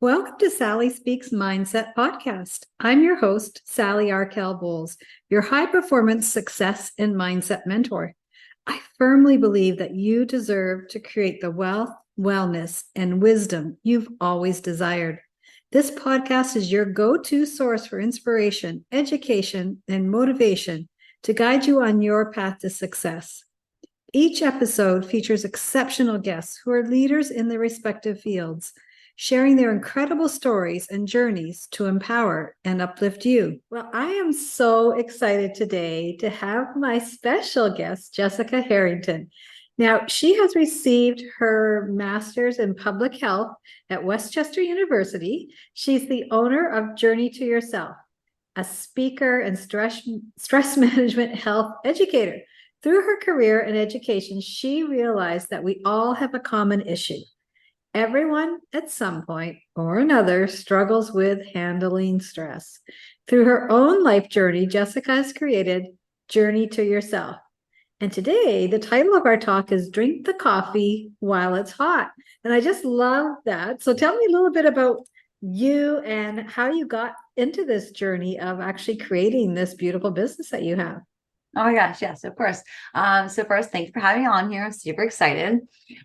Welcome to Sally Speaks Mindset Podcast. I'm your host, Sally Arkell Bowles, your high performance success and mindset mentor. I firmly believe that you deserve to create the wealth, wellness, and wisdom you've always desired. This podcast is your go-to source for inspiration, education, and motivation to guide you on your path to success. Each episode features exceptional guests who are leaders in their respective fields, sharing their incredible stories and journeys to empower and uplift you. Well, I am so excited today to have my special guest, Jessica Harrington. Now, she has received her master's in public health at Westchester University. She's the owner of Journey to Yourself, a speaker and stress management health educator. Through her career and education, she realized that we all have a common issue. Everyone at some point or another struggles with handling stress. Through her own life journey, Jessica has created Journey to Yourself. And today, the title of our talk is Drink the Coffee While It's Hot. And I just love that. So tell me a little bit about you and how you got into this journey of actually creating this beautiful business that you have. Oh my gosh, yes, of course. So first, thanks for having me on here. I'm super excited.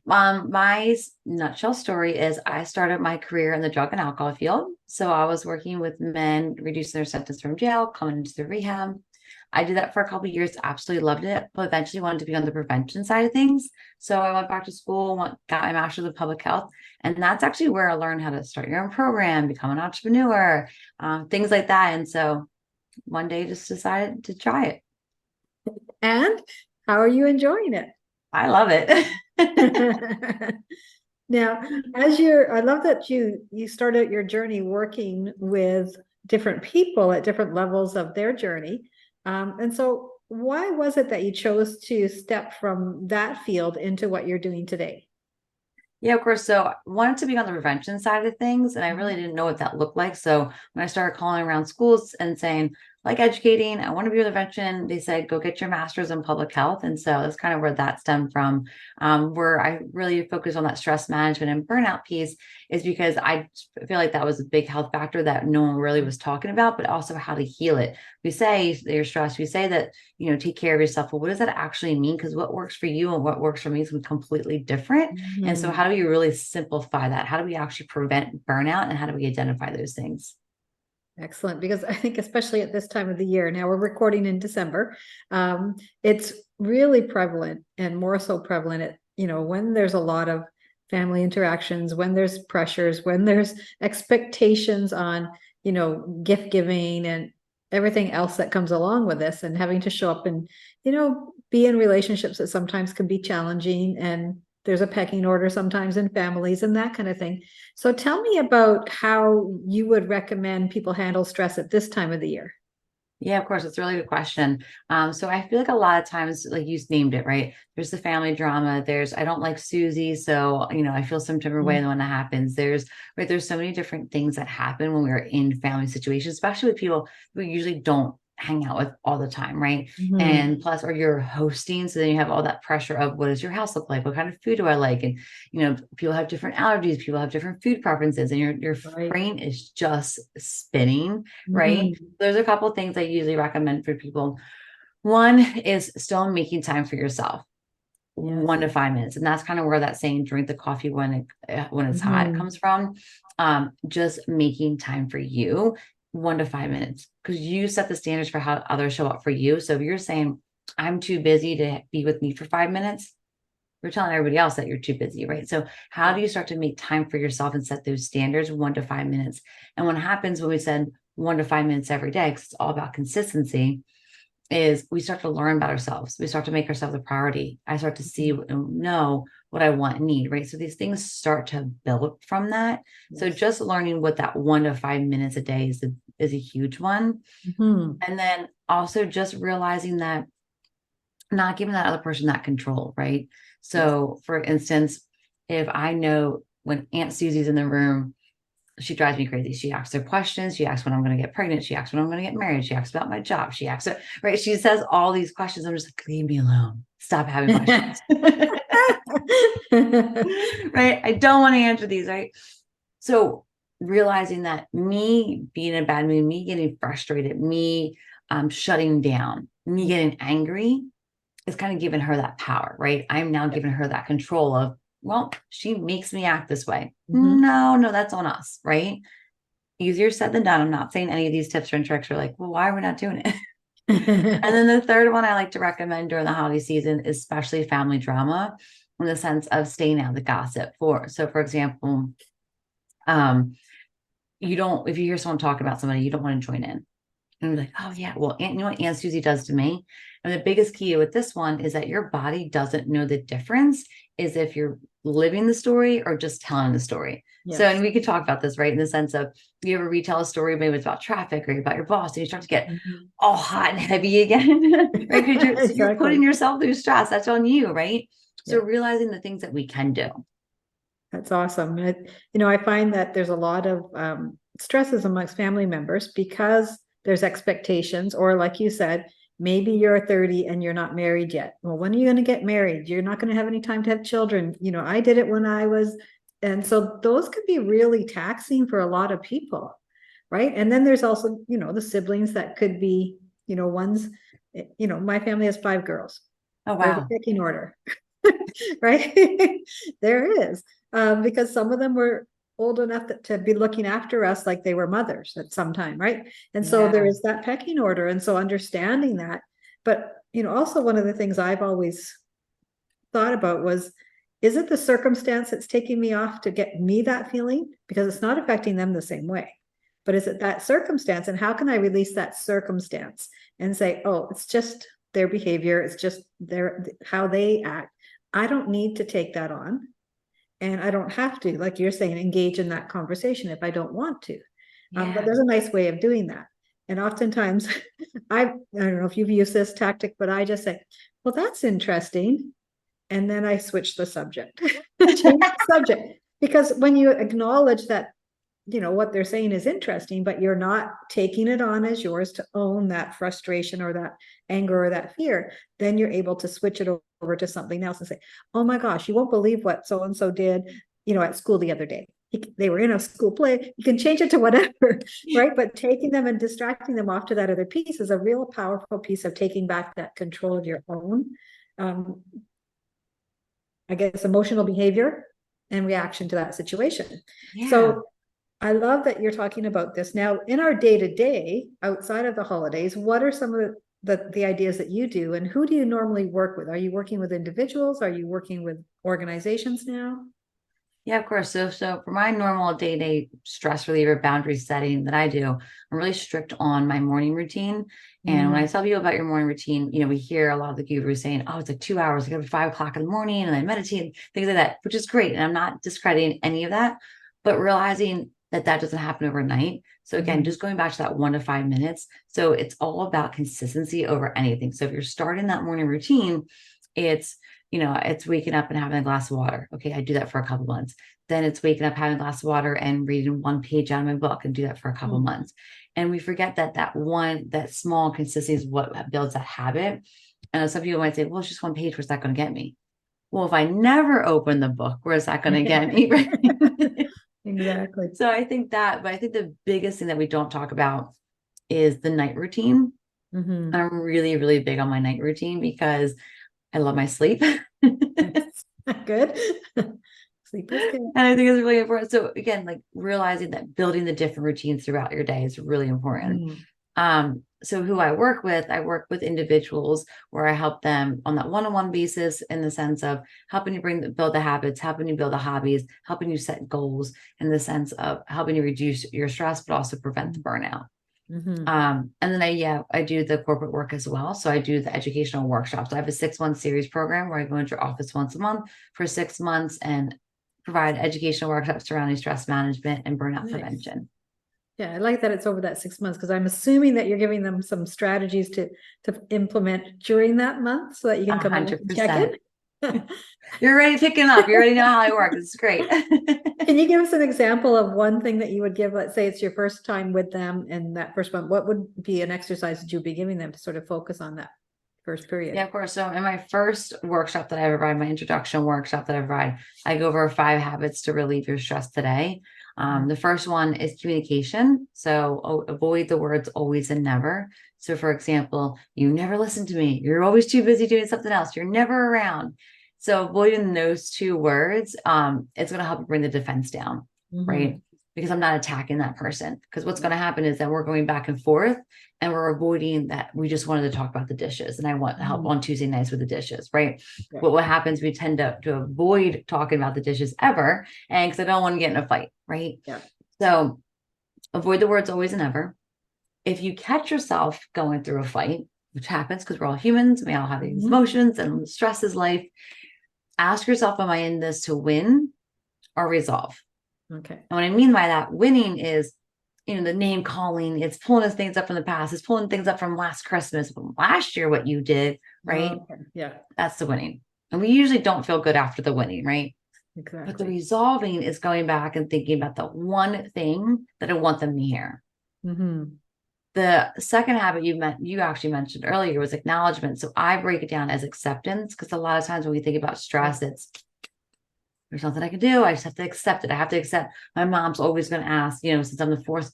My nutshell story is I started my career in the drug and alcohol field. So I was working with men reducing their sentence from jail, coming into the rehab. I did that for a couple of years, absolutely loved it, but eventually wanted to be on the prevention side of things. So I went back to school, got my master's of public health, and that's actually where I learned how to start your own program, become an entrepreneur, things like that. And so one day just decided to try it. And how are you enjoying it? I love it. Now, I love that you started your journey working with different people at different levels of their journey. And so why was it that you chose to step from that field into what you're doing today? Yeah, of course. So I wanted to be on the prevention side of things, and I really didn't know what that looked like. So when I started calling around schools and saying, like educating, I want to be with prevention, they said, go get your master's in public health. And so that's kind of where that stemmed from, where I really focused on that stress management and burnout piece is because I feel like that was a big health factor that no one really was talking about, but also how to heal it. We say that you're stressed, we say that, take care of yourself. Well, what does that actually mean? Because what works for you and what works for me is completely different. And so Mhm. how do we really simplify that? How do we actually prevent burnout and how do we identify those things? Excellent, because I think especially at this time of the year, now we're recording in December, it's really prevalent and more so prevalent at, when there's a lot of family interactions, when there's pressures, when there's expectations on, gift giving and everything else that comes along with this and having to show up and, be in relationships that sometimes can be challenging and there's a pecking order sometimes in families and that kind of thing. So tell me about how you would recommend people handle stress at this time of the year. Yeah, of course. It's a really good question. So I feel like a lot of times, like you named it, right? There's the family drama. I don't like Susie. So, I feel some different way when that happens. There's so many different things that happen when we're in family situations, especially with people who usually don't hang out with all the time, right? Mhm. And plus, or you're hosting. So then you have all that pressure of what does your house look like? What kind of food do I like? And, people have different allergies, people have different food preferences, and your Right. brain is just spinning, right? Mhm. There's a couple of things I usually recommend for people. One is still making time for yourself, Yes. 1 to 5 minutes, and that's kind of where that saying "drink the coffee when it's hot" Mhm. comes from. Just making time for you, 1 to 5 minutes, because you set the standards for how others show up for you. So if you're saying, "I'm too busy to be with me for 5 minutes," you're telling everybody else that you're too busy, right? So how do Yeah. you start to make time for yourself and set those standards 1 to 5 minutes? And what happens when we said 1 to 5 minutes every day, because it's all about consistency, is we start to learn about ourselves. We start to make ourselves a priority. I start to see Mhm. and know what I want and need, right? So these things start to build from that. So Yes. just learning what that 1 to 5 minutes a day is a huge one. Mhm. And then also just realizing that not giving that other person that control, right? Yes. So for instance, if I know when Aunt Susie's in the room, she drives me crazy. She asks her questions. She asks when I'm going to get pregnant. She asks when I'm going to get married. She asks about my job. She asks, right? She says all these questions. I'm just like, leave me alone. Stop having questions. Right? I don't want to answer these, right? So realizing that me being in a bad mood, me getting frustrated, me shutting down, me getting angry is kind of giving her that power, right? I'm now giving her that control of, well, she makes me act this way. Mhm. No, that's on us, right? Easier said than done. I'm not saying any of these tips and tricks are like, well, why are we not doing it? And then the third one I like to recommend during the holiday season is especially family drama in the sense of staying out of the gossip. For example, um, you don't, if you hear someone talk about somebody, you don't want to join in. And you're like, oh yeah, well, you know what Aunt Susie does to me? And the biggest key with this one is that your body doesn't know the difference is if you're living the story or just telling the story. So, and Yes. we could talk about this, right? In the sense of you ever retell a story, maybe it's about traffic or about your boss, and you start to get Mhm. all hot and heavy again, right? Because you're putting Exactly. yourself through stress. That's on you, right? So Yeah. realizing the things that we can do. That's awesome. I find that there's a lot of stresses amongst family members because there's expectations, or like you said, maybe you're 30 and you're not married yet. Well, when are you going to get married? You're not going to have any time to have children. I did it when I was, and so those could be really taxing for a lot of people, right? And then there's also, the siblings that could be, ones, my family has 5 girls. Oh, There's a wow. pecking order, right? There is, because some of them were old enough to be looking after us like they were mothers at some time, right? And so there Yeah. is that pecking order. And so understanding that, but also one of the things I've always thought about was, is it the circumstance that's taking me off to get me that feeling? Because it's not affecting them the same way. But is it that circumstance? And how can I release that circumstance and say, oh, it's just their behavior, it's just how they act. I don't need to take that on. And I don't have to, like you're saying, engage in that conversation if I don't want to. But Yeah. there's a nice way of doing that. And oftentimes, I don't know if you've used this tactic, but I just say, well, that's interesting. And then I switch the subject, change the subject. Because when you acknowledge that, what they're saying is interesting, but you're not taking it on as yours to own that frustration or that anger or that fear, then you're able to switch it over to something else and say, oh my gosh, you won't believe what so and so did, at school the other day. They were in a school play. You can change it to whatever, right? But taking them and distracting them off to that other piece is a real powerful piece of taking back that control of your own, um, I guess, emotional behavior and reaction to that situation. Yeah. So I love that you're talking about this. Now, in our day to day, outside of the holidays, what are some of the ideas that you do, and who do you normally work with? Are you working with individuals? Are you working with organizations now? Yeah, of course. So for my normal day-to-day stress reliever boundary setting that I do, I'm really strict on my morning routine. And when I Mm, tell people about your morning routine, we hear a lot of the gurus saying, oh, it's like 2 hours. I get up at 5 o'clock in the morning and I meditate, things like that, which is great. And I'm not discrediting any of that, but realizing that that doesn't happen overnight. So again, mhm, just going back to that 1 to 5 minutes. So it's all about consistency over anything. So if you're starting that morning routine, it's it's waking up and having a glass of water. Okay, I do that for a couple months. Then it's waking up, having a glass of water and reading one page out of my book, and do that for a couple mm. months. And we forget that small consistency is what builds that habit. And some people might say, well, it's just one page. What's that going to get me? Well, if I never open the book, where's that going to get me? Right? Exactly. So but I think the biggest thing that we don't talk about is the night routine. Mhm. I'm really, really big on my night routine because I love my sleep. Yes. Good. Sleep is good. And I think it's really important. So again, like realizing that building the different routines throughout your day is really important. Mm, So who I work with individuals where I help them on that one-on-one basis in the sense of helping you build the habits, helping you build the hobbies, helping you set goals in the sense of helping you reduce your stress, but also prevent the burnout. mhm. And then I do the corporate work as well. So I do the educational workshops. I have a 6 month series program where I go into your office once a month for 6 months and provide educational workshops surrounding stress management and burnout Nice. prevention. Yeah, I like that it's over that 6 months because I'm assuming that you're giving them some strategies to implement during that month so that you A can come back hundred and check percent. in. You're already picking up. You already know how I work. This is great. Can you give us an example of one thing that you would give? Let's say it's your first time with them in that first month. What would be an exercise that you'd be giving them to sort of focus on that first Yeah, period? of course. So in my first workshop that I provide, my introduction workshop that I provide, I go over 5 habits to relieve your stress today. The first one is communication. So avoid the words always and never. So for example, you never listen to me. You're always too busy doing something else. You're never around. So avoiding those two words, it's going to help bring the defense down, right? Because I'm not attacking that person. Because what's going to happen is that we're going back and forth and we're avoiding that. We just wanted to talk about the dishes and I want help on Tuesday nights with the dishes, right? But what happens, we tend to avoid talking about the dishes ever. And because I don't want to get in a fight, right? Yeah. So avoid the words always and ever. If you catch yourself going through a fight, which happens because we're all humans, we all have these emotions and stress is life, ask yourself, am I in this to win or resolve? Okay. And what I mean by that, winning is, the name calling, it's pulling things up from the past, it's pulling things up from last Christmas, from last year, what you did, right? Okay. Yeah. That's the winning. And we usually don't feel good after the winning, right? Exactly. But the resolving is going back and thinking about the one thing that I want them to hear. The second habit you actually mentioned earlier was acknowledgement. So I break it down as acceptance because a lot of times when we think about stress, it's there's nothing I can do. I just have to accept it. I have to accept. My mom's always going to ask, since I'm the fourth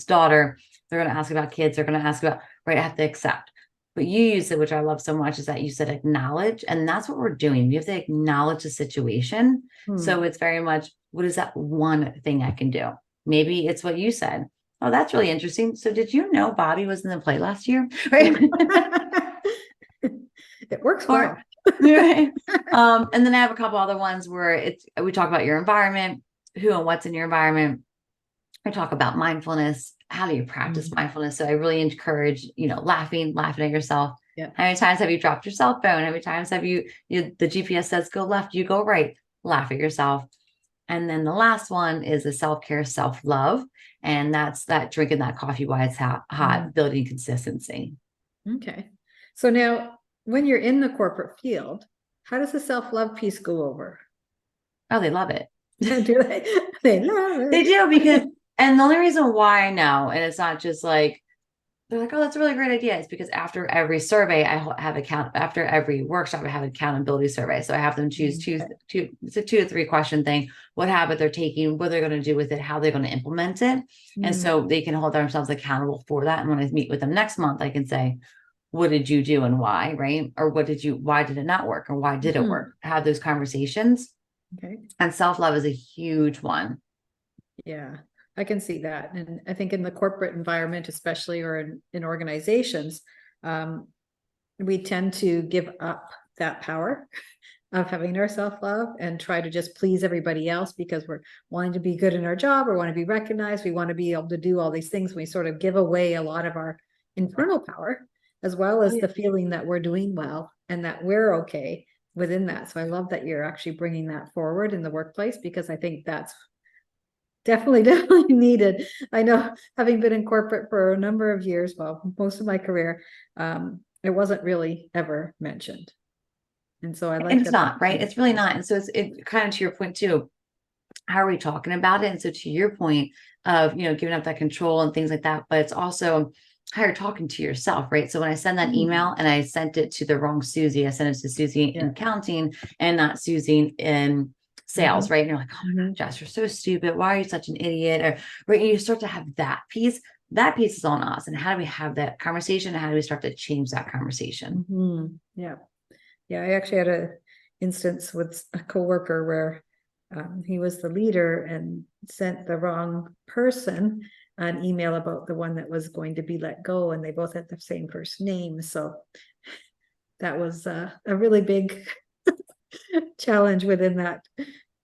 daughter, they're going to ask about kids. They're going to ask about, right? I have to accept. But you use it, which I love so much, is that you said acknowledge. And that's what we're doing. We have to acknowledge the situation. So it's very much, what is that one thing I can do? Maybe it's what you said. Oh, that's really interesting. So did you know Bobby was in the play last year? Right. It works well. Right. And then I have a couple other ones where we talk about your environment, who and what's in your environment. I talk about mindfulness. How do you practice mindfulness? So I really encourage, laughing at yourself. Yeah. How many times have you dropped your cell phone? How many times have the GPS says go left, you go right, laugh at yourself. And then the last one is a self-care, self-love. And that's that drinking that coffee while it's hot, building consistency. Okay. So now when you're in the corporate field, how does the self-love piece go over? Oh, they love it. Do they? They love it. They do because, and the only reason why I know, and it's not just like, they're like, oh, that's a really great idea. It's because after every survey, after every workshop, I have an accountability survey. So I have them choose it's a 2 to 3 question thing, what habit they're taking, what they're going to do with it, how they're going to implement it. And so they can hold themselves accountable for that. And when I meet with them next month, I can say, what did you do and why, right? Or why did it not work? Or why did it work? Have those conversations. Okay. And self-love is a huge one. Yeah, I can see that. And I think in the corporate environment, especially, or in organizations, we tend to give up that power of having our self-love and try to just please everybody else because we're wanting to be good in our job or want to be recognized. We want to be able to do all these things. We sort of give away a lot of our internal power, as well as the feeling that we're doing well and that we're okay within that. So I love that you're actually bringing that forward in the workplace, because I think that's definitely needed. I know, having been in corporate for a number of years, well, most of my career, it wasn't really ever mentioned. And so I like It's not, right? It's really not. And so it kind of, to your point too, how are we talking about it? And so to your point of, giving up that control and things like that, but it's also how you're talking to yourself, right? So when I send that email and I sent it to the wrong Susie, I sent it to Susie in accounting and not Susie in sales, right? And you're like, oh my God, Jess, you're so stupid. Why are you such an idiot? Or right, and you start to have that piece. That piece is on us. And how do we have that conversation? And how do we start to change that conversation? Yeah. Yeah, I actually had an instance with a coworker where he was the leader and sent the wrong person an email about the one that was going to be let go, and they both had the same first name. So that was a really big challenge within that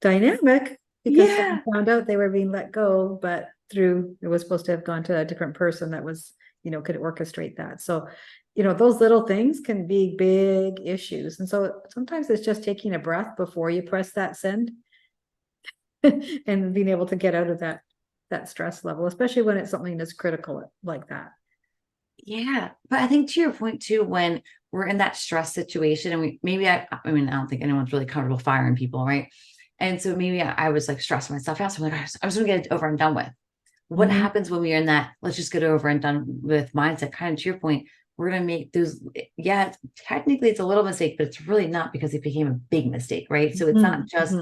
dynamic, because someone found out they were being let go, but it was supposed to have gone to a different person that was, could orchestrate that. So those little things can be big issues. And so sometimes it's just taking a breath before you press that send and being able to get out of that stress level, especially when it's something that's critical like that. Yeah. But I think to your point too, when we're in that stress situation and I don't think anyone's really comfortable firing people, right? And so maybe I was like stressing myself out. So I'm like, I was going to get it over and done with. What happens when we're in that, let's just get it over and done with mindset? Kind of to your point, we're going to make those, technically it's a little mistake, but it's really not, because it became a big mistake, right? So it's not just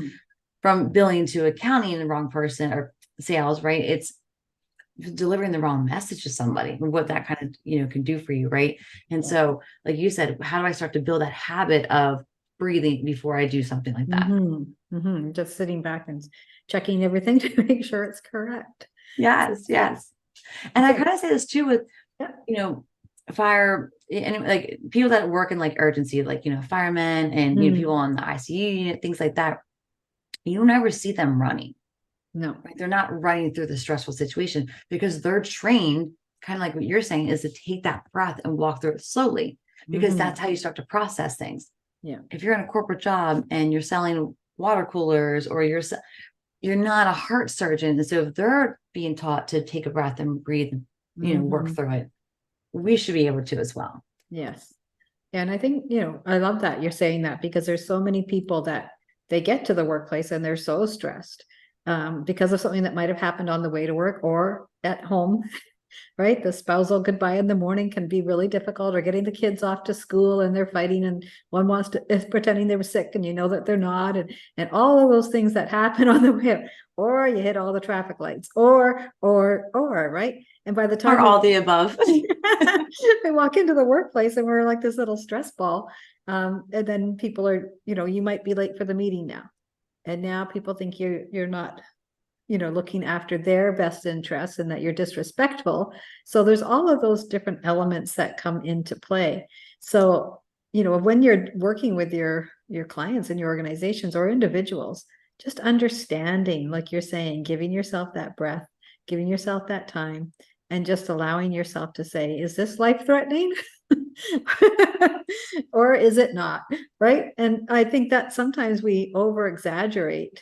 from billing to accounting the wrong person, or sales, right? It's delivering the wrong message to somebody and what that kind of, can do for you, right? And so, like you said, how do I start to build that habit of breathing before I do something like that? Just sitting back and checking everything to make sure it's correct. Yes, yes. And I Okay. kind of say this too with, fire and like people that work in like urgency, like, firemen and, people on the ICU unit, things like that. You don't ever see them running. No. Right? They're not running through the stressful situation because they're trained, kind of like what you're saying, is to take that breath and walk through it slowly, because that's how you start to process things. Yeah. If you're in a corporate job and you're selling water coolers, or you're not a heart surgeon, and so if they're being taught to take a breath and breathe, work through it, we should be able to as well. Yes. And I think, I love that you're saying that, because there's so many people that they get to the workplace and they're so stressed because of something that might have happened on the way to work or at home, right? The spousal goodbye in the morning can be really difficult, or getting the kids off to school and they're fighting and one is pretending they were sick and that they're not, and all of those things that happen on the way, or you hit all the traffic lights, or right? And by the time Or all the above. we walk into the workplace and we're like this little stress ball. And then people are, you might be late for the meeting now. And now people think you're not, looking after their best interests, and that you're disrespectful. So there's all of those different elements that come into play. So, when you're working with your clients and your organizations or individuals, just understanding, like you're saying, giving yourself that breath, giving yourself that time, and just allowing yourself to say, is this life-threatening? Or is it not? Right. And I think that sometimes we over exaggerate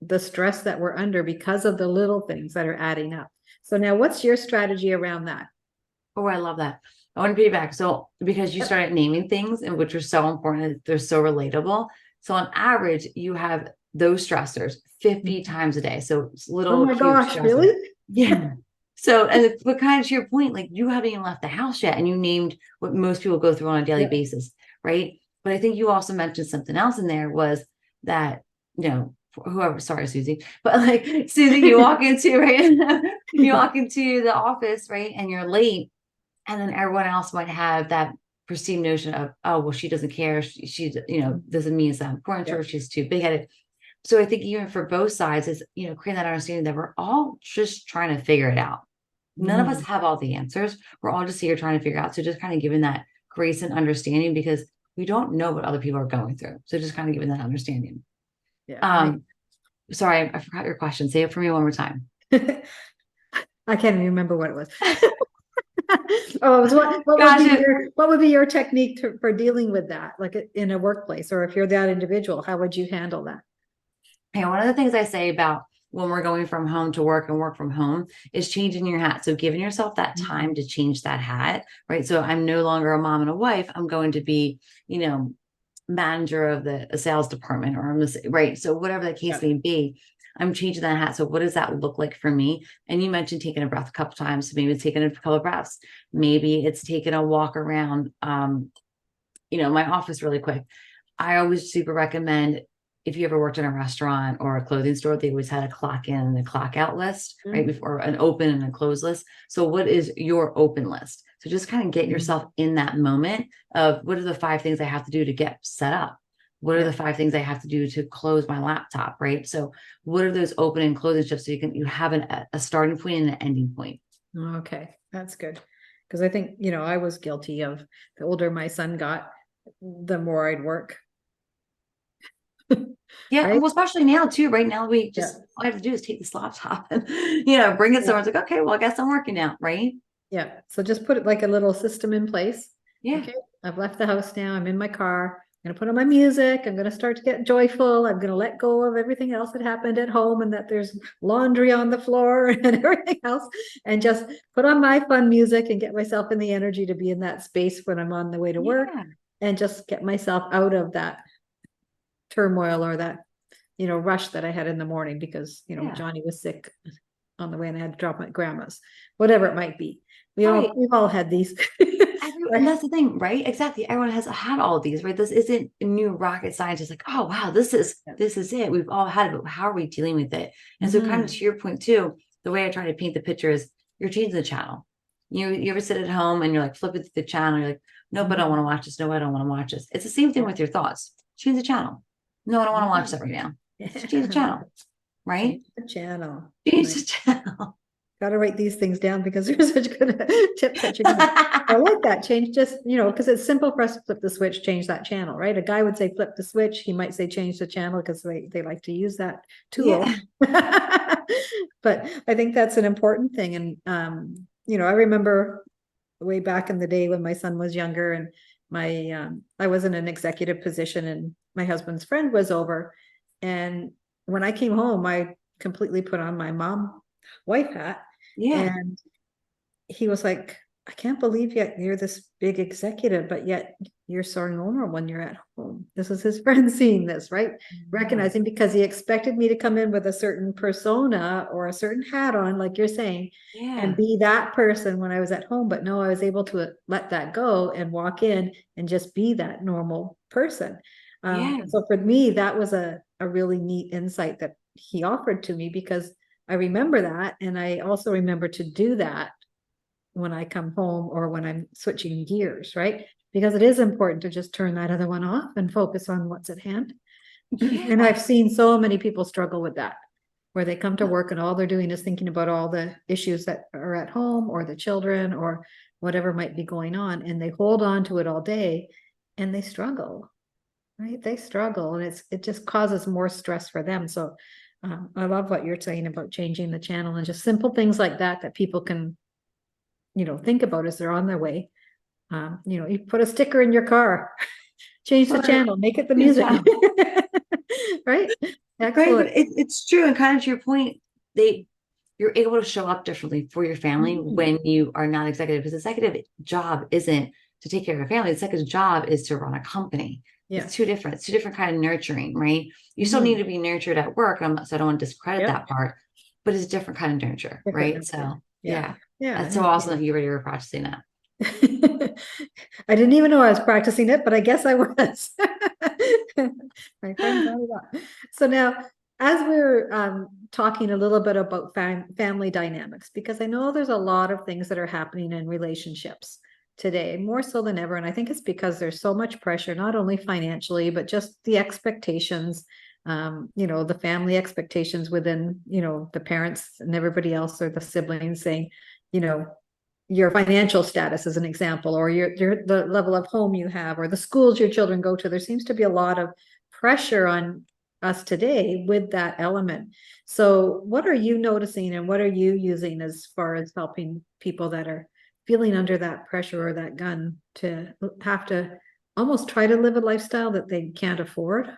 the stress that we're under because of the little things that are adding up. So now what's your strategy around that? Oh, I love that. I want to piggyback. So, because you started naming things, and which are so important, they're so relatable. So, on average, you have those stressors 50 times a day. So, it's little Oh my cute gosh, stressors. really? Yeah. So, and but kind of to your point, like you haven't even left the house yet, and you named what most people go through on a daily basis, right? But I think you also mentioned something else in there, was that, whoever, sorry, Susie, but like Susie, you walk into, right? You walk into the office, right? And you're late. And then everyone else might have that perceived notion of, oh, well, she doesn't care. She doesn't mean it's that important to her. She's too big headed. So I think even for both sides is, creating that understanding that we're all just trying to figure it out. None of us have all the answers. We're all just here trying to figure out. So just kind of giving that grace and understanding, because we don't know what other people are going through. So just kind of giving that understanding. Yeah. Sorry, I forgot your question. Say it for me one more time. I can't even remember what it was. Oh, it was what would be your technique for dealing with that, like in a workplace, or if you're that individual, how would you handle that? And one of the things I say about when we're going from home to work and work from home is changing your hat. So giving yourself that time to change that hat, right? So I'm no longer a mom and a wife. I'm going to be, manager of the sales department, or right. So whatever the case may be, I'm changing that hat. So what does that look like for me? And you mentioned taking a breath a couple times. So maybe it's taking a couple of breaths. Maybe it's taking a walk around, my office really quick. I always super recommend, if you ever worked in a restaurant or a clothing store, they always had a clock in and a clock out list, right? Before an open and a close list. So what is your open list? So just kind of get yourself in that moment of, what are the 5 things I have to do to get set up? What are the 5 things I have to do to close my laptop, right? So what are those open and closing shifts, so you have a starting point and an ending point? Okay, that's good. Because I think, I was guilty of, the older my son got, the more I'd work. Yeah, right? well, especially now too. Right now, we just all I have to do is take this laptop and bring it somewhere. It's like, okay, well, I guess I'm working now, right? Yeah. So just put it like a little system in place. Yeah. Okay. I've left the house now. I'm in my car. I'm going to put on my music. I'm going to start to get joyful. I'm going to let go of everything else that happened at home, and that there's laundry on the floor and everything else, and just put on my fun music and get myself in the energy to be in that space when I'm on the way to work, and just get myself out of that turmoil or that, rush that I had in the morning, because, Johnny was sick on the way and I had to drop my grandma's, whatever it might be. We've all had these. And that's the thing, right? Exactly. Everyone has had all of these, right? This isn't a new rocket science. It's like, oh wow, this is it. We've all had it, but how are we dealing with it? And so kind of Mhm. to your point too, the way I try to paint the picture is you're changing the channel. You ever sit at home and you're like flipping through the channel, you're like, nope, I don't want to watch this. No, I don't want to watch this. It's the same thing Yeah. with your thoughts. Change the channel. No, I don't want to watch Mhm. that right now. Just change the Yeah. channel, right? Change the channel. Change Nice. the channel. Got to write these things down because they're such good tips that you're giving. I like that. Change just, because it's simple for us to flip the switch, change that channel, right? A guy would say flip the switch. He might say change the channel because they like to use that tool. Yeah. But I think that's an important thing. And, I remember way back in the day when my son was younger and I was in an executive position and my husband's friend was over. And when I came home, I completely put on my mom wife hat. Yeah. And he was like, I can't believe yet you're this big executive, but yet you're so normal when you're at home. This is his friend seeing this, right? Recognizing because he expected me to come in with a certain persona or a certain hat on, like you're saying, and Yeah. be that person when I was at home. But no, I was able to let that go and walk in and just be that normal person. Yeah. So for me, that was a really neat insight that he offered to me because I remember that. And I also remember to do that when I come home or when I'm switching gears, right? Because it is important to just turn that other one off and focus on what's at hand. And Yeah. I've seen so many people struggle with that, where they come to work and all they're doing is thinking about all the issues that are at home or the children or whatever might be going on. And they hold on to it all day and they struggle, right? They struggle and it just causes more stress for them. So I love what you're saying about changing the channel and just simple things like that people can think about as they're on their way. You put a sticker in your car, change the Or channel, make it the change the music. channel. Right? Right. But Excellent. it's true. And kind of to your point, you're able to show up differently for your family Mhm. when you are not executive, because the executive job isn't to take care of your family. The executive job is to run a company. Yeah. It's two different kind of nurturing, right? You still need Mhm. to be nurtured at work. So I don't want to discredit Yep. that part, but it's a different kind of nurture, Different right? nurture. So Yeah. yeah, Yeah. that's so awesome that you were practicing that. I didn't even know I was practicing it, but I guess I was. My friend brought it up. So now, as we're talking a little bit about family dynamics, because I know there's a lot of things that are happening in relationships today, more so than ever. And I think it's because there's so much pressure, not only financially, but just the expectations, the family expectations within, the parents and everybody else or the siblings saying, you know, your financial status as an example, or the level of home you have, or the schools your children go to. There seems to be a lot of pressure on us today with that element. So what are you noticing and what are you using as far as helping people that are feeling under that pressure or that gun to have to almost try to live a lifestyle that they can't afford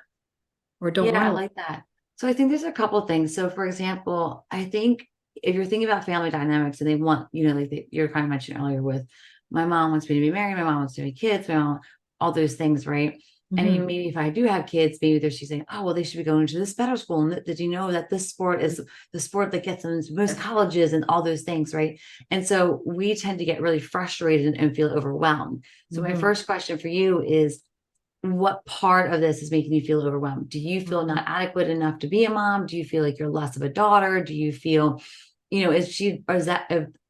or don't Yeah, want I to? like that. So I think there's a couple of things. So for example, I think if you're thinking about family dynamics and they want, like you're kind of mentioned earlier with my mom wants me to be married, my mom wants to be kids, my mom, all those things, right? And even Mhm. maybe if I do have kids, maybe she's saying, oh, well, they should be going to this better school. And did you know that this sport is the sport that gets them into most Yeah. colleges and all those things, right? And so we tend to get really frustrated and feel overwhelmed. So my Mhm. first question for you is, what part of this is making you feel overwhelmed? Do you feel Mhm. not adequate enough to be a mom? Do you feel like you're less of a daughter? Do you feel,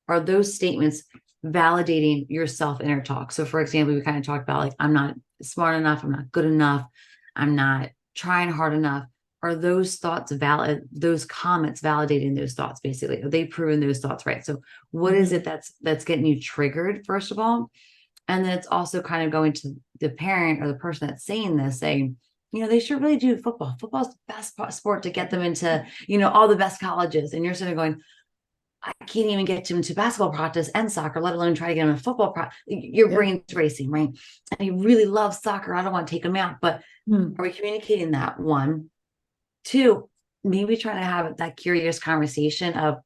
are those statements validating your self inner talk? So, for example, we kind of talked about like, I'm not smart enough, I'm not good enough, I'm not trying hard enough. Are those thoughts valid? Those comments validating those thoughts, basically? Are they proving those thoughts right? So, what is it Mhm. that's getting you triggered, first of all? And then it's also kind of going to the parent or the person that's saying this, saying, they should really do football. Football's the best sport to get them into, all the best colleges. And you're sort of going, I can't even get them to basketball practice and soccer, let alone try to get them to football practice. Your Yeah. brain's racing, right? And he really loves soccer. I don't want to take him out. But Mhm. are we communicating that? One, two, maybe trying to have that curious conversation of,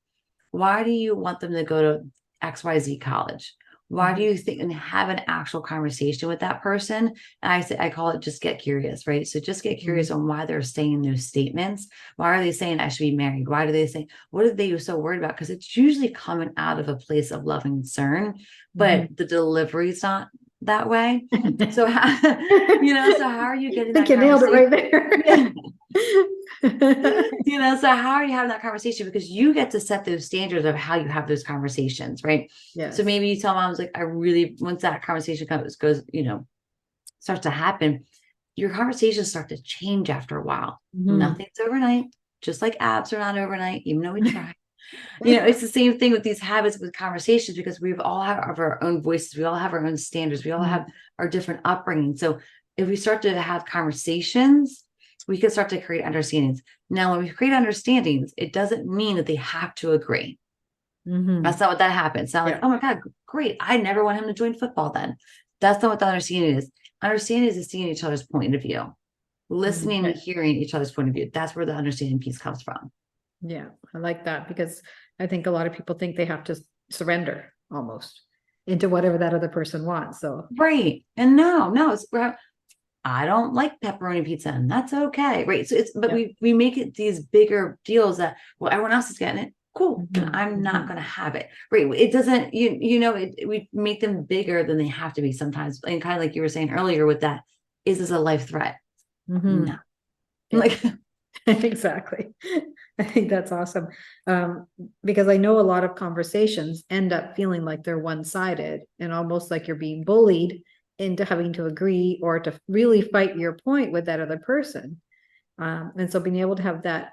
why do you want them to go to XYZ college? Why do you think, and have an actual conversation with that person? And I call it just get curious, right? So just get curious on why they're saying those statements. Why are they saying I should be married? Why do they say, what are they so worried about? Because it's usually coming out of a place of love and concern, but the delivery is not that way. So how, so how are you I getting think that you nailed it right conversation? there. So how are you having that conversation? Because you get to set those standards of how you have those conversations, right? So Yes. maybe you tell moms like, I really, once that conversation goes, starts to happen, your conversations start to change after a while. Nothing's overnight, just like abs are not overnight, even though we try. It's the same thing with these habits with conversations, because we've all have our own voices. We all have our own standards. We all have our different upbringing. So if we start to have conversations, we can start to create understandings. Now, when we create understandings, it doesn't mean that they have to agree. That's not what that happens. Not like, oh my God, great. I never want him to join football then. That's not what the understanding is. Understanding is seeing each other's point of view, listening and hearing each other's point of view. That's where the understanding piece comes from. Yeah, I like that, because I think a lot of people think they have to surrender almost into whatever that other person wants. So Right. And no, I don't like pepperoni pizza, and that's okay. Right. So but we make it these bigger deals that, well, everyone else is getting it. Cool. And I'm not going to have it. Right. It doesn't, we make them bigger than they have to be sometimes. And kind of like you were saying earlier with that, is this a life threat? No. Like, exactly. I think that's awesome. Because I know a lot of conversations end up feeling like they're one-sided and almost like you're being bullied into having to agree or to really fight your point with that other person. And so being able to have that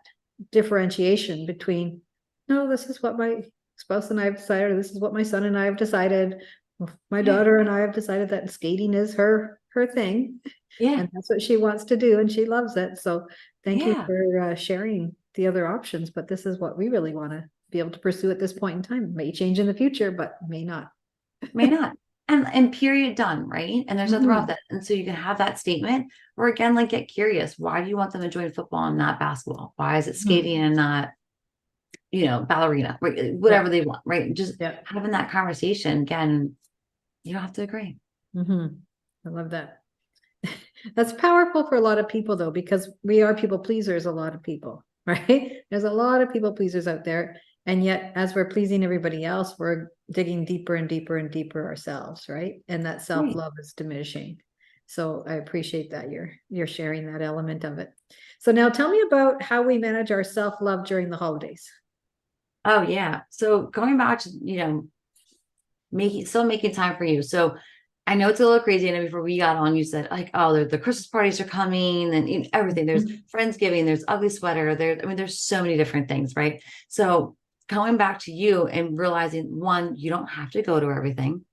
differentiation between, no, this is what my spouse and I have decided, or this is what my son and I have decided. My daughter and I have decided that skating is her thing. yeah. And that's what she wants to do, and she loves it. So thank you for sharing the other options, but this is what we really want to be able to pursue at this point in time. May change in the future, but may not. May not. And period, done, right? And there's nothing wrong with that. And so you can have that statement, or again, like, get curious. Why do you want them to join football and not basketball? Why is it skating and not, ballerina, right? Whatever they want, right? Just having that conversation. Again, you don't have to agree. I love that. That's powerful for a lot of people, though, because we are people pleasers, a lot of people, right? There's a lot of people pleasers out there. And yet, as we're pleasing everybody else, we're digging deeper and deeper and deeper ourselves, right? And that self-love is diminishing. So I appreciate that you're sharing that element of it. So now tell me about how we manage our self-love during the holidays. Oh yeah. So going back to, making time for you. So I know it's a little crazy. And before we got on, you said like, oh, the Christmas parties are coming and everything. There's Friendsgiving, there's ugly sweater. There's so many different things, right? So going back to you and realizing, one, you don't have to go to everything.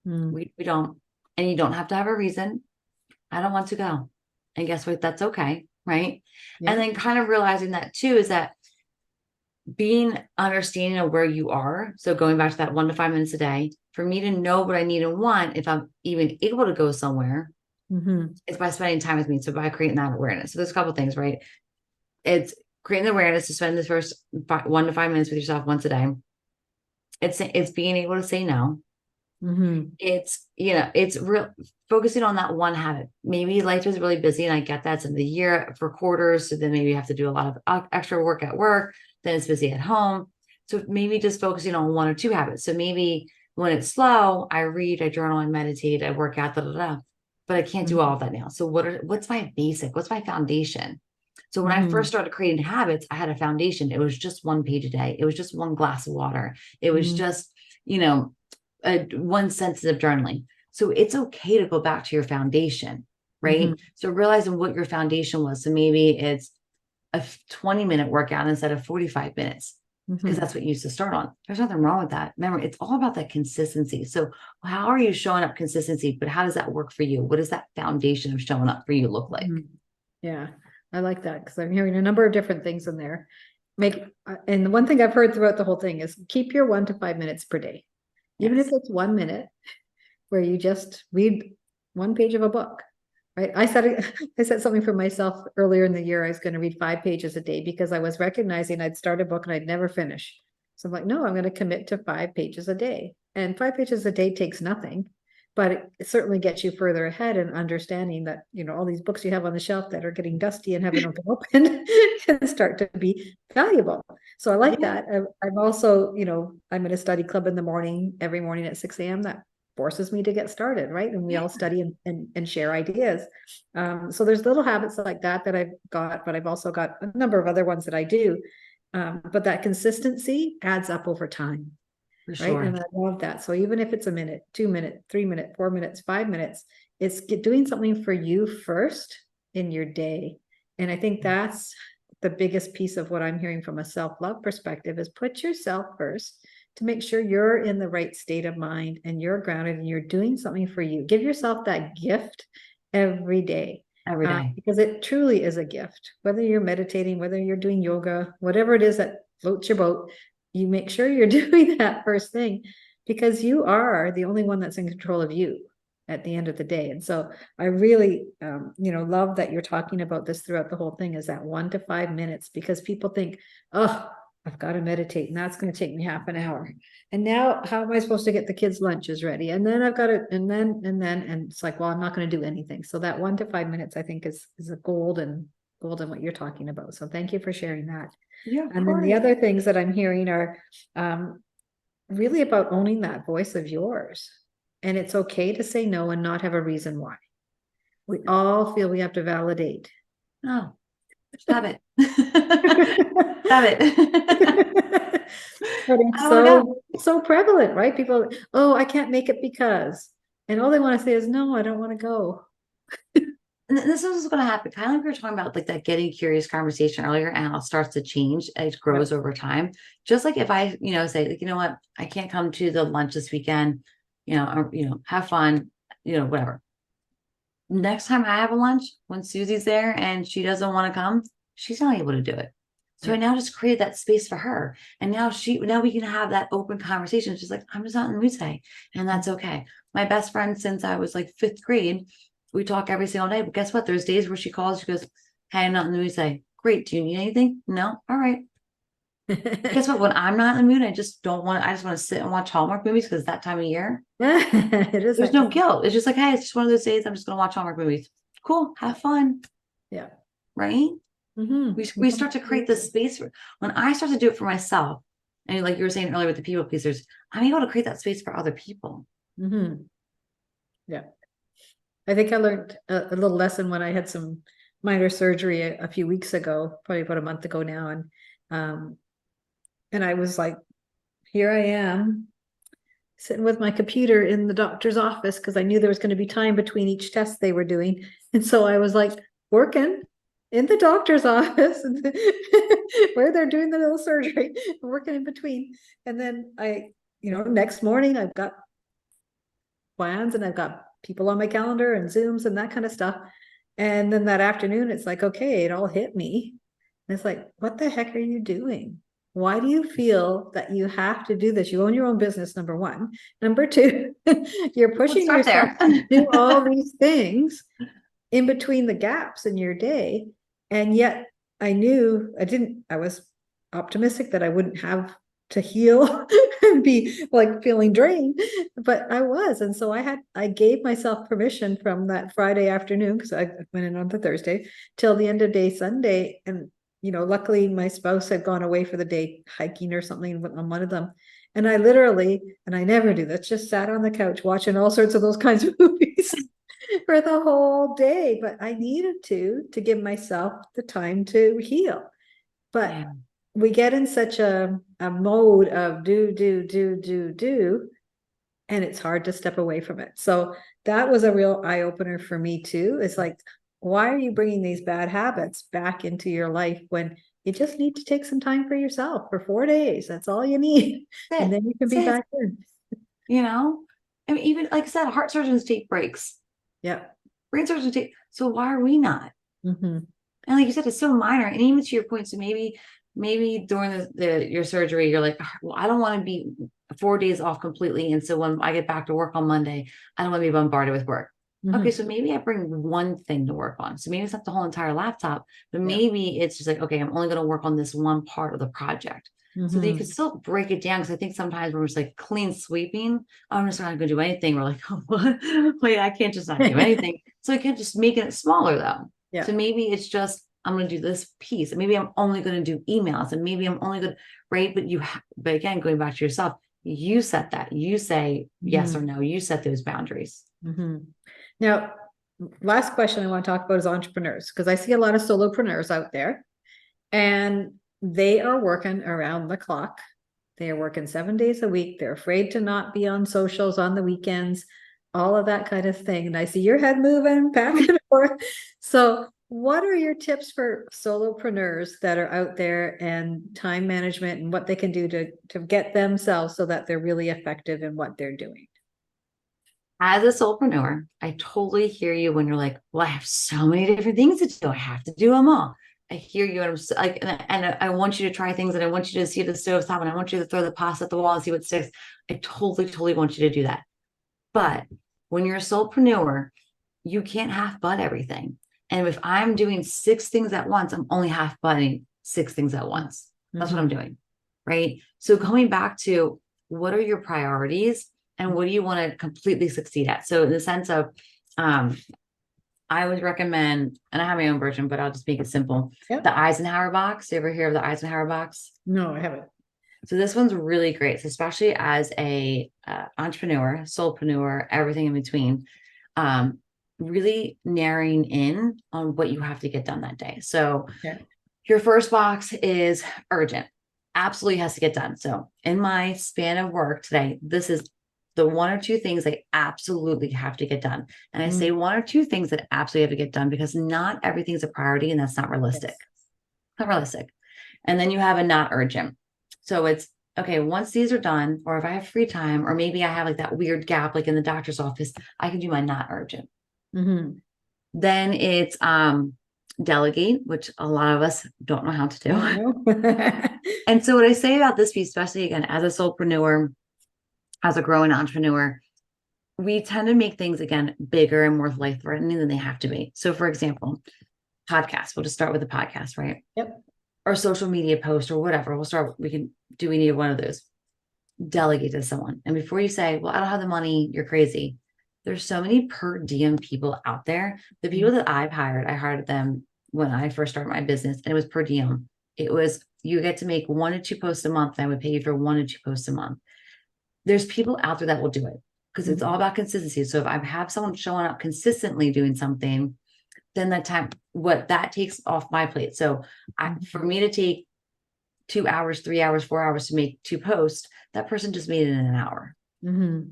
We don't, and you don't have to have a reason. I don't want to go. And guess what? That's okay. Right. And then kind of realizing that too, is that being understanding of where you are. So going back to that 1 to 5 minutes a day, for me to know what I need and want, if I'm even able to go somewhere, it's by spending time with me. So by creating that awareness. So there's a couple of things, right? It's creating the awareness to spend the first 1 to 5 minutes with yourself once a day. It's being able to say no. It's real focusing on that one habit. Maybe life is really busy, and I get that. It's in the year for quarters. So then maybe you have to do a lot of extra work at work. Then it's busy at home. So maybe just focusing on 1 or 2 habits. So maybe when it's slow, I read, I journal, I meditate, I work out, but I can't do all of that now. So what's my basic? What's my foundation? So when I first started creating habits, I had a foundation. It was just 1 page a day. It was just 1 glass of water. It was just, one sensitive journaling. So it's okay to go back to your foundation, right? So realizing what your foundation was. So maybe it's a 20-minute workout instead of 45 minutes, because that's what you used to start on. There's nothing wrong with that. Remember, it's all about that consistency. So how are you showing up consistency, but how does that work for you? What does that foundation of showing up for you look like? Yeah, I like that, because I'm hearing a number of different things in there. And the one thing I've heard throughout the whole thing is keep your 1 to 5 minutes per day. Even if it's 1 minute where you just read 1 page of a book, right? I set something for myself earlier in the year. I was going to read 5 pages a day, because I was recognizing I'd start a book and I'd never finish. So I'm like, no, I'm going to commit to 5 pages a day. And 5 pages a day takes nothing, but it certainly gets you further ahead in understanding that, all these books you have on the shelf that are getting dusty and haven't been opened can start to be valuable. So I like Yeah. that. I'm also, I'm in a study club in the morning, every morning at 6 a.m. That forces me to get started, right? And we Yeah. all study and share ideas. So there's little habits like that I've got, but I've also got a number of other ones that I do. But that consistency adds up over time, For right? sure. And I love that. So even if it's a minute, 2 minute, 3 minute, 4 minutes, 5 minutes, it's doing something for you first in your day. And I think that's the biggest piece of what I'm hearing from a self-love perspective is put yourself first to make sure you're in the right state of mind and you're grounded and you're doing something for you. Give yourself that gift every day. Every day. Because it truly is a gift. Whether you're meditating, whether you're doing yoga, whatever it is that floats your boat, you make sure you're doing that first thing because you are the only one that's in control of you at the end of the day. And so I really, love that you're talking about this throughout the whole thing is that 1 to 5 minutes because people think, oh, I've got to meditate and that's going to take me half an hour. And now how am I supposed to get the kids' lunches ready? And then I've got to, and it's like, well, I'm not going to do anything. So that 1 to 5 minutes, I think is a golden what you're talking about. So thank you for sharing that. Yeah, of And then the course. other things that I'm hearing are really about owning that voice of yours. And it's okay to say no and not have a reason why. We all feel we have to validate. Oh, stop it. Stop it. But I it's don't want to go. so prevalent, right? People, oh, I can't make it because, and all they want to say is, no, I don't want to go. And this is what's going to happen. Kind of like we were talking about like that getting curious conversation earlier and how it starts to change. It grows Yep. over time. Just like if I, say like, you know what, I can't come to the lunch this weekend, have fun, whatever. Next time I have a lunch, when Susie's there and she doesn't want to come, she's not able to do it. So I Yep. now just created that space for her. And now we can have that open conversation. She's like, I'm just not in the mood today. And that's okay. My best friend since I was like fifth grade, we talk every single day. But guess what? There's days where she calls, she goes, hey, I'm not in the mood today. Great. Do you need anything? No. All right. Guess what? When I'm not in the mood, I just want to sit and watch Hallmark movies because that time of year, It is there's that no time. guilt. It's just like, hey, it's just one of those days. I'm just gonna watch Hallmark movies. Cool, have fun, Yeah. right? Mm-hmm. We start to create this space for when I start to do it for myself, and like you were saying earlier with the people pleasers, I'm able to create that space for other people. Mm-hmm. Yeah. I think I learned a little lesson when I had some minor surgery a few weeks ago, probably about a month ago now. Um, and I was like, here I am sitting with my computer in the doctor's office because I knew there was going to be time between each test they were doing. And so I was like working in the doctor's office where they're doing the little surgery, working in between. And then next morning I've got plans and I've got people on my calendar and Zooms and that kind of stuff. And then that afternoon, it's like, okay, it all hit me. And it's like, what the heck are you doing? Why do you feel that you have to do this? You own your own business, number one. Number two, you're Let's pushing start yourself there. to do all these things in between the gaps in your day. And yet I was optimistic that I wouldn't have to heal and be like feeling drained, but I was. And so I gave myself permission from that Friday afternoon, because I went in on the Thursday, till the end of day Sunday. And, luckily my spouse had gone away for the day hiking or something on one of them. And I literally, and I never do this, just sat on the couch watching all sorts of those kinds of movies for the whole day. But I needed to give myself the time to heal. But Yeah. we get in such a mode of do, and it's hard to step away from it. So that was a real eye opener for me too. It's like, why are you bringing these bad habits back into your life when you just need to take some time for yourself for 4 days? That's all you need. And That's then you can be it. back in. You know, I mean, even like I said, heart surgeons take breaks, Yeah. brain surgeons take. So why are we not? Mm-hmm. And like you said, it's so minor. And even to your point, so maybe during your surgery, you're like, well, I don't want to be 4 days off completely. And so when I get back to work on Monday, I don't want to be bombarded with work. Okay, Mm-hmm. so maybe I bring one thing to work on. So maybe it's not the whole entire laptop, but Yeah. maybe it's just like, okay, I'm only going to work on this one part of the project. so that you can Mhm. still break it down. Because I think sometimes when we're just like clean sweeping, "Oh, I'm just not going to do anything." We're like, "Oh, what? Wait, I can't just not do anything." So I can't just make it smaller though. Yeah. So maybe it's just I'm going to do this piece, and maybe I'm only going to do emails, and maybe I'm only going to right. But again, going back to yourself, you set that. You say yes or Mhm. no. You set those boundaries. Mhm. Now, last question I want to talk about is entrepreneurs, because I see a lot of solopreneurs out there and they are working around the clock. They are working 7 days a week. They're afraid to not be on socials on the weekends, all of that kind of thing. And I see your head moving back and forth. So, what are your tips for solopreneurs that are out there and time management and what they can do to get themselves so that they're really effective in what they're doing? As a solopreneur, I totally hear you when you're like, well, I have so many different things to do. I have to do them all. I hear you. And I'm like, and I want you to try things and I want you to see the stove top and I want you to throw the pasta at the wall and see what sticks. I totally, totally want you to do that. But when you're a solopreneur, you can't half butt everything. And if I'm doing six things at once, I'm only half butting six things at once. That's what I'm Mhm. doing. Right. So coming back to what are your priorities and what do you want to completely succeed at? So in the sense of, um, I would recommend, and I have my own version, but I'll just make it simple. Yep. The Eisenhower box. You ever hear of the Eisenhower box? No, I haven't. So this one's really great, so especially as a entrepreneur, solopreneur, everything in between. Um, really narrowing in on what you have to get done that day. So Okay. your first box is urgent, absolutely has to get done. So in my span of work today, this is the one or two things I absolutely have to get done. And I say Mm, one or two things that absolutely have to get done because not everything's a priority and that's not realistic. yes. Not realistic. And then you have a not urgent. So it's okay, once these are done, or if I have free time, or maybe I have like that weird gap, like in the doctor's office, I can do my not urgent. Mhm. Then it's delegate, which a lot of us don't know how to Don't do. know. And so what I say about this piece, especially again, as a solopreneur, as a growing entrepreneur, we tend to make things again bigger and more life threatening than they have to be. So for example, podcasts, we'll just start with the podcast, right? Yep. Or social media post or whatever. We can do any of one of those. Delegate to someone. And before you say, well, I don't have the money, you're crazy. There's so many per diem people out there. The people that I hired them when I first started my business, and it was per diem. It was you get to make 1 to 2 posts a month, and I would pay you for 1 to 2 posts a month. There's people out there that will do it because it's all Mhm. about consistency. So if I have someone showing up consistently doing something, then that time what that takes off my plate. So for Mhm. me to take 2 hours, 3 hours, 4 hours to make two posts, that person just made it in an hour. Mhm.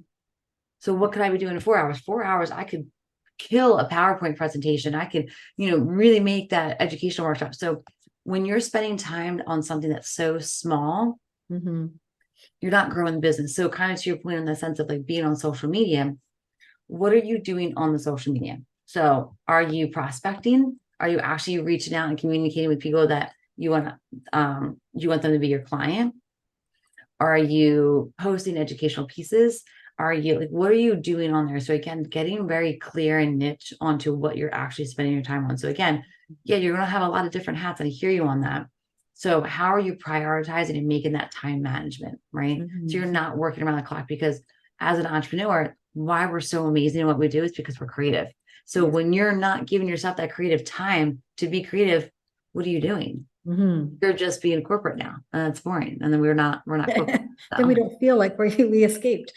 So what could I be doing in 4 hours? 4 hours, I could kill a PowerPoint presentation. I could, really make that educational workshop. So when you're spending time on something that's so small, Mhm. you're not growing the business. So kind of to your point in the sense of like being on social media, what are you doing on the social media? So are you prospecting? Are you actually reaching out and communicating with people that you want them to be your client? Are you posting educational pieces? Are you like what are you doing on there? So again, getting very clear and niche onto what you're actually spending your time on. So again, yeah, you're gonna have a lot of different hats. I hear you on that. So how are you prioritizing and making that time management, right? So Mhm. you're not working around the clock because as an entrepreneur, why we're so amazing at what we do is because we're creative. So Yes. when you're not giving yourself that creative time to be creative, what are you doing? Mhm. You're just being corporate now. And that's boring. And then we're not corporate. Then we So don't feel like we escaped.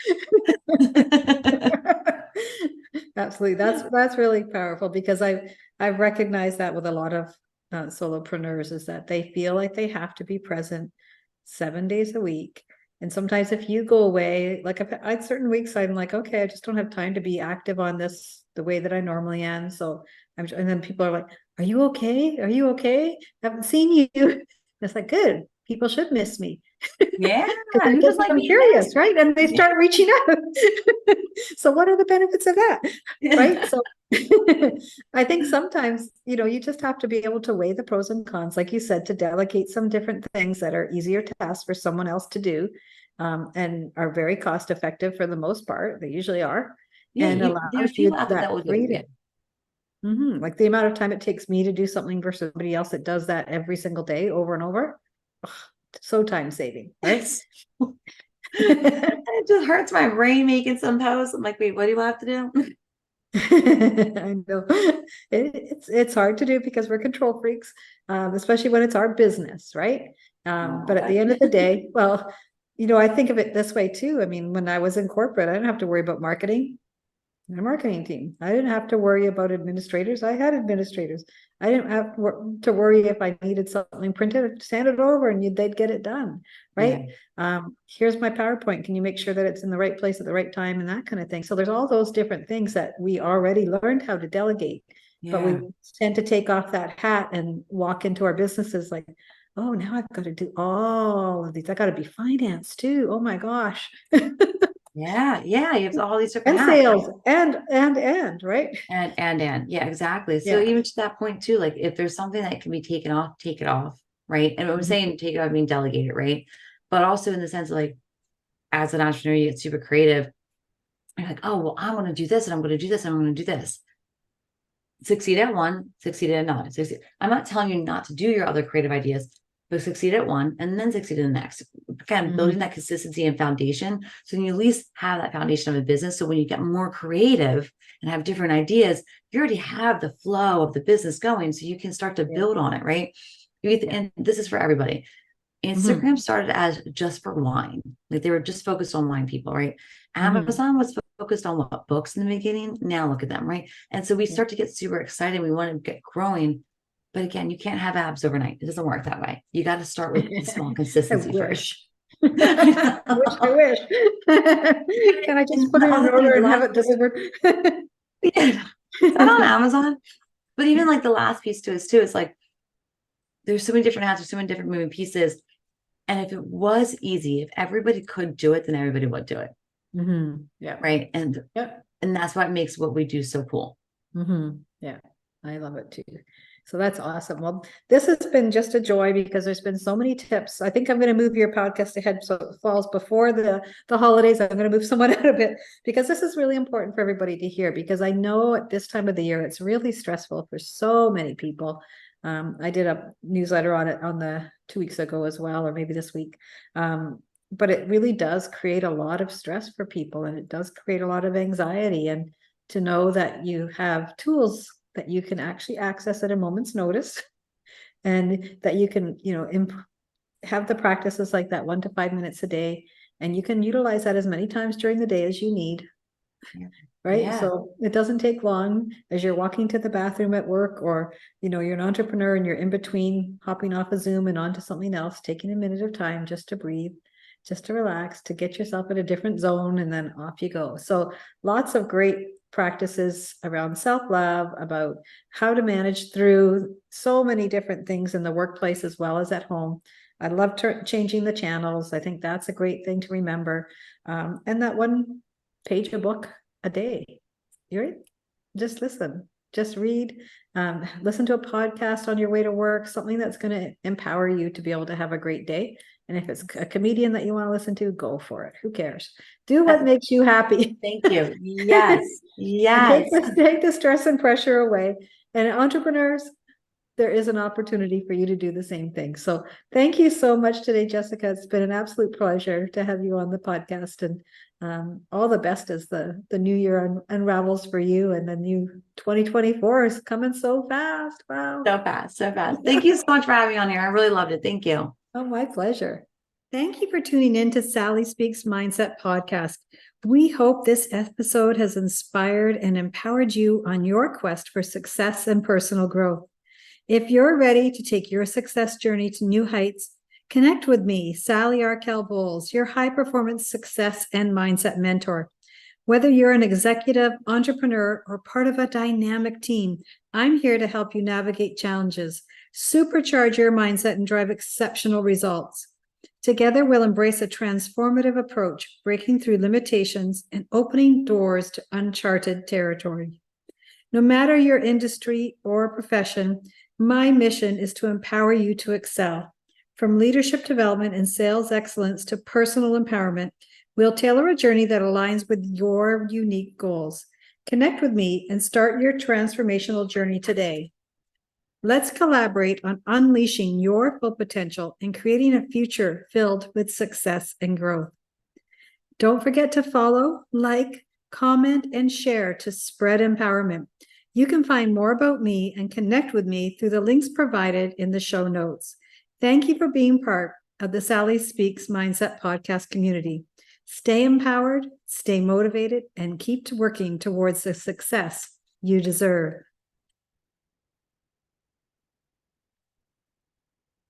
Absolutely. That's really powerful because I've recognized that with a lot of solopreneurs is that they feel like they have to be present 7 days a week. And sometimes if you go away, like I certain weeks I'm like, okay, I just don't have time to be active on this the way that I normally am. So and then people are like, are you okay? Are you okay? Haven't seen you. It's like, good. People should miss me yeah, who because doesn't like I'm being missed? curious, right? And they Yeah. start reaching out. So what are the benefits of that? Right. So I think sometimes, you just have to be able to weigh the pros and cons, like you said, to delegate some different things that are easier tasks for someone else to do, and are very cost effective for the most part. They usually are, Yeah, and there's allows you people out there that that will do it. Yeah. freedom. Like the amount of time it takes me to do something versus somebody else that does that every single day over and over. So time saving, right? It just hurts my brain making some posts. I'm like, wait, what do you have to do? I know it's hard to do because we're control freaks, especially when it's our business, right? But at the end of the day, well, I think of it this way too. I mean, when I was in corporate, I didn't have to worry about marketing. A marketing team. I didn't have to worry about administrators. I had administrators. I didn't have to worry if I needed something printed, send it over and they'd get it done. Right. Yeah. Here's my PowerPoint. Can you make sure that it's in the right place at the right time and that kind of thing? So there's all those different things that we already learned how to delegate, but we tend to take off that hat and walk into our businesses like, oh, now I've got to do all of these. I got to be finance too. Oh my gosh. Yeah. You have all these different and sales and right. And yeah, exactly. So even to that point too, like if there's something that can be taken off, take it off. Right. And I'm saying take it off, I mean delegate it, right? But also in the sense of like, as an entrepreneur, you get super creative. You're like, oh, well, I want to do this and I'm going to do this and I'm going to do this. Succeed at one, succeed at another. I'm not telling you not to do your other creative ideas, but succeed at one and then succeed in the next. Again, building that consistency and foundation. So you at least have that foundation of a business. So when you get more creative and have different ideas, you already have the flow of the business going. So you can start to build on it, right? And this is for everybody. Instagram started as just for wine. Like they were just focused on wine people, right? Amazon was focused on what? Books in the beginning. Now look at them, right? And so we start to get super excited. We want to get growing. But again, you can't have abs overnight. It doesn't work that way. You got to start with the small consistency first. I wish. Can I just put it in order and have it delivered? Is that on Amazon? But even like the last piece to it too, it's like there's so many different hats, there's so many different moving pieces. And if it was easy, if everybody could do it, then everybody would do it. Yeah. Right. And that's what makes what we do so cool. Yeah. I love it too. So that's awesome. Well, this has been just a joy because there's been so many tips. I think I'm going to move your podcast ahead so it falls before the holidays. I'm going to move someone out a bit because this is really important for everybody to hear, because I know at this time of the year, it's really stressful for so many people. I did a newsletter on it on the 2 weeks ago as well, or maybe this week. But it really does create a lot of stress for people, and it does create a lot of anxiety. And to know that you have tools that you can actually access at a moment's notice, and that you can, have the practices like that 1 to 5 minutes a day, and you can utilize that as many times during the day as you need. Right. So it doesn't take long as you're walking to the bathroom at work, or, you're an entrepreneur and you're in between hopping off a Zoom and onto something else, taking a minute of time just to breathe, just to relax, to get yourself in a different zone, and then off you go. So lots of great practices around self-love, about how to manage through so many different things in the workplace as well as at home. I love changing the channels. I think that's a great thing to remember. And that 1 page a book a day. You're just listen, just read, listen to a podcast on your way to work, something that's going to empower you to be able to have a great day. And if it's a comedian that you want to listen to, go for it. Who cares? Do what makes you happy. Thank you. Yes. Take the stress and pressure away. And entrepreneurs, there is an opportunity for you to do the same thing. So thank you so much today, Jessica. It's been an absolute pleasure to have you on the podcast, and all the best as the new year unravels for you, and the new 2024 is coming so fast. Wow. So fast. Thank you so much for having me on here. I really loved it. Thank you. Oh, my pleasure. Thank you for tuning in to Sally Speaks Mindset podcast. We hope this episode has inspired and empowered you on your quest for success and personal growth. If you're ready to take your success journey to new heights, connect with me, Sally Arkell-Bowles, your high-performance success and mindset mentor. Whether you're an executive, entrepreneur, or part of a dynamic team, I'm here to help you navigate challenges, supercharge your mindset, and drive exceptional results. Together, we'll embrace a transformative approach, breaking through limitations and opening doors to uncharted territory. No matter your industry or profession, my mission is to empower you to excel. From leadership development and sales excellence to personal empowerment, we'll tailor a journey that aligns with your unique goals. Connect with me and start your transformational journey today. Let's collaborate on unleashing your full potential and creating a future filled with success and growth. Don't forget to follow, like, comment, and share to spread empowerment. You can find more about me and connect with me through the links provided in the show notes. Thank you for being part of the Sally Speaks Mindset podcast community. Stay empowered, stay motivated, and keep working towards the success you deserve.